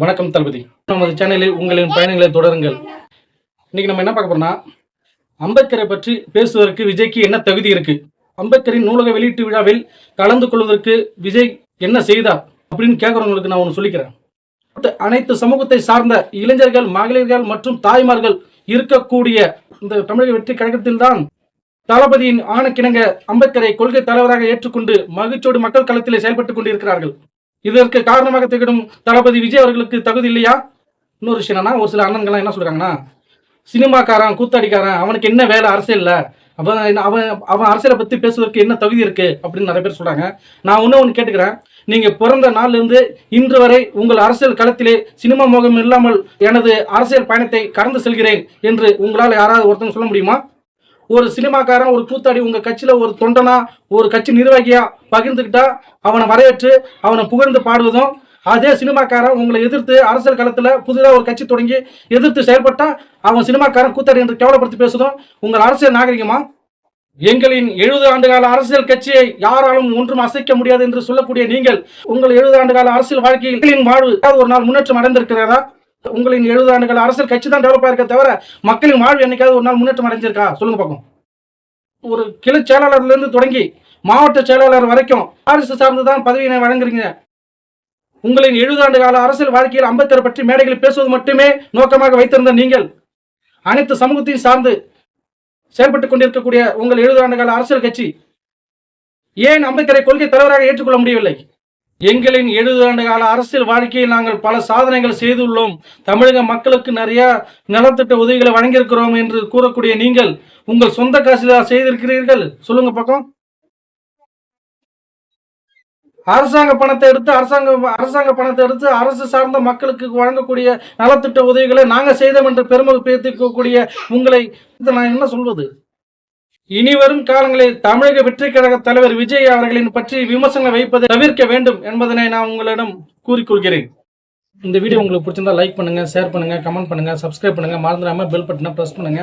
வணக்கம் தளபதி. நமது சேனலில் உங்களின் பயணங்களை தொடருங்கள். இன்னைக்கு நம்ம என்ன பார்க்க போறோம்னா, அம்பேத்கரை பற்றி பேசுவதற்கு விஜய்க்கு என்ன தகுதி இருக்கு, அம்பேத்கரின் நூலக வெளியீட்டு விழாவில் கலந்து கொள்வதற்கு விஜய் என்ன செய்தார் அப்படின்னு கேட்கறவங்களுக்கு நான் ஒன்று சொல்லிக்கிறேன். அனைத்து சமூகத்தை சார்ந்த இளைஞர்கள், மகளிர்கள் மற்றும் தாய்மார்கள் இருக்கக்கூடிய இந்த தமிழக வெற்றி கழகத்தில் தான் தளபதியின் ஆணைக்கிணங்க அம்பேத்கரை கொள்கை தலைவராக ஏற்றுக்கொண்டு மகிழ்ச்சியோடு மக்கள் களத்திலே செயல்பட்டுக் கொண்டிருக்கிறார்கள். இதற்கு காரணமாக திகழும் தளபதி விஜய் அவர்களுக்கு தகுதி இல்லையா? இன்னொரு விஷயம் என்னன்னா, ஒரு சில அண்ணன்கள்லாம் என்ன சொல்றாங்கன்னா, சினிமாக்காரன், கூத்தாடிக்காரன், அவனுக்கு என்ன வேலை அரசியல்ல, அவன் அவன் அவன் அரசியலை பத்தி பேசுவதற்கு என்ன தகுதி இருக்கு அப்படின்னு நிறைய பேர் சொல்றாங்க. நான் ஒன்று கேட்டுக்கிறேன், நீங்க பிறந்த நாள்ல இருந்து இன்று வரை உங்கள் அரசியல் களத்திலே சினிமா மோகம் இல்லாமல் எனது அரசியல் பயணத்தை கடந்து செல்கிறேன் என்று உங்களால் யாராவது ஒருத்தங்க சொல்ல முடியுமா? ஒரு சினிமாக்காரன், ஒரு கூத்தாடி உங்க கட்சியில ஒரு தொண்டனா, ஒரு கட்சி நிர்வாகியா பகிர்ந்துக்கிட்டா அவனை வரவேற்று அவனை புகழ்ந்து பாடுவதும், அதே சினிமாக்காரன் உங்களை எதிர்த்து அரசியல் களத்துல புதிதாக ஒரு கட்சி தொடங்கி எதிர்த்து செயல்பட்டா அவன் சினிமாக்காரன், கூத்தாடி என்று கேவலப்படுத்தி பேசுவதும் உங்கள் அரசியல் நாகரிகமா? எங்களின் 70 ஆண்டுகால அரசியல் கட்சியை யாராலும் ஒன்றும் அசைக்க முடியாது என்று சொல்லக்கூடிய நீங்கள், உங்கள் 70 ஆண்டுகால அரசியல் வாழ்க்கையில் வாழ்வு ஒரு நாள் முன்னேற்றம் அடைந்திருக்கிறதா? உங்களின் 70 ஆண்டுகள் அரசியல் கட்சி தான் டெவலப் ஆயிருக்க தவிர மக்களின் வாழ்வு என்னைக்காவது ஒரு நாள் முன்னேற்றம் அடைஞ்சிருக்கா? சொல்லுங்க பார்ப்போம். ஒரு கிளை செயலாளர்ல இருந்து தொடங்கி மாவட்ட செயலாளர் வரைக்கும் வாரிசு சார்ந்துதான் பதவியினை வழங்குறீங்க. உங்களின் 70 ஆண்டு கால அரசியல் வாழ்க்கையில் அம்பேத்கர் பற்றி மேடைகளில் பேசுவது மட்டுமே நோக்கமாக வைத்திருந்த நீங்கள், அனைத்து சமூகத்தையும் சார்ந்து செயல்பட்டுக் கொண்டிருக்கக்கூடிய உங்கள் 70 ஆண்டு கால அரசியல் கட்சி ஏன் அம்பேத்கரை கொள்கை தலைவராக ஏற்றுக்கொள்ள முடியவில்லை? எங்களின் 70 ஆண்டு கால அரசியல் வாழ்க்கையில் நாங்கள் பல சாதனைகள் செய்துள்ளோம், தமிழக மக்களுக்கு நிறைய நலத்திட்ட உதவிகளை வழங்கியிருக்கிறோம் என்று கூறக்கூடிய நீங்கள் உங்கள் சொந்த காசில் செய்திருக்கிறீர்கள்? சொல்லுங்க பக்கம். அரசாங்க பணத்தை எடுத்து அரசு சார்ந்த மக்களுக்கு வழங்கக்கூடிய நலத்திட்ட உதவிகளை நாங்க செய்தோம் என்று பெருமை பேசிக்கக்கூடிய உங்களை நான் என்ன சொல்வது? இனிவரும் காலங்களில் தமிழக வெற்றி கழக தலைவர் விஜய் அவர்களின் பற்றி விமர்சனம் வைப்பதை தவிர்க்க வேண்டும் என்பதனை நான் உங்களிடம் கூறிக்கொள்கிறேன். இந்த வீடியோ உங்களுக்கு பிடிச்சிருந்தா லைக் பண்ணுங்க, ஷேர் பண்ணுங்க, கமெண்ட் பண்ணுங்க, சப்ஸ்கிரைப் பண்ணுங்க, மறந்துடாம பெல் பட்டனை பிரஸ் பண்ணுங்க.